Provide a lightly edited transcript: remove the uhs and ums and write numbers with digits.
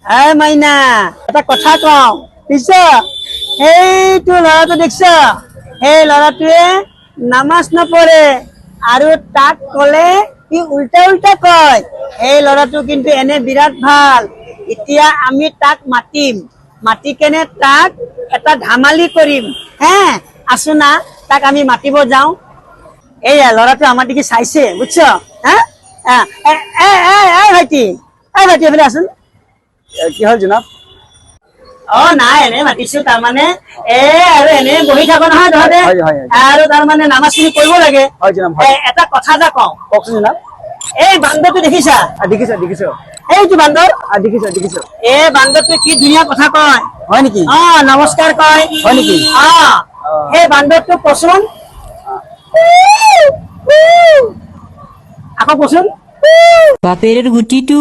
মাইনা এটা কথা কওঁ বুজিছ সেইটো ল'ৰাটো দেখিছ সেই ল'ৰাটোৱে নামাজ নপঢ়ে আৰু তাক ক'লে সি উল্টা উল্টা কয় এই ল'ৰাটো কিন্তু এনে বিৰাট ভাল এতিয়া আমি তাক মাতি কেনে তাক এটা ধেমালি কৰিম হে আছো না তাক আমি মাতিব যাওঁ এইয়া ল'ৰাটো আমাৰ দিকে চাইছে বুজিছ হা ভাইটি এইফালে আছোন কি হ'ল জনাব নাই এনে মাতিছো তাৰমানে আৰু এনে বহি থাকো নহয় তহঁতে আৰু তাৰমানে নামাজখিনি কৰিব লাগে এটা কথা এটা কওঁ কওকচোন জনাব এই বান্দৰটো দেখিছা দেখিছো এইটো বান্দৰ দেখিছো এই বান্দৰটোৱে কি ধুনীয়া কথা কয় হয় নেকি নমস্কাৰ কয় হয় নেকি সেই বান্দৰটো কচোন আকৌ কচোন বাপের গুটিটু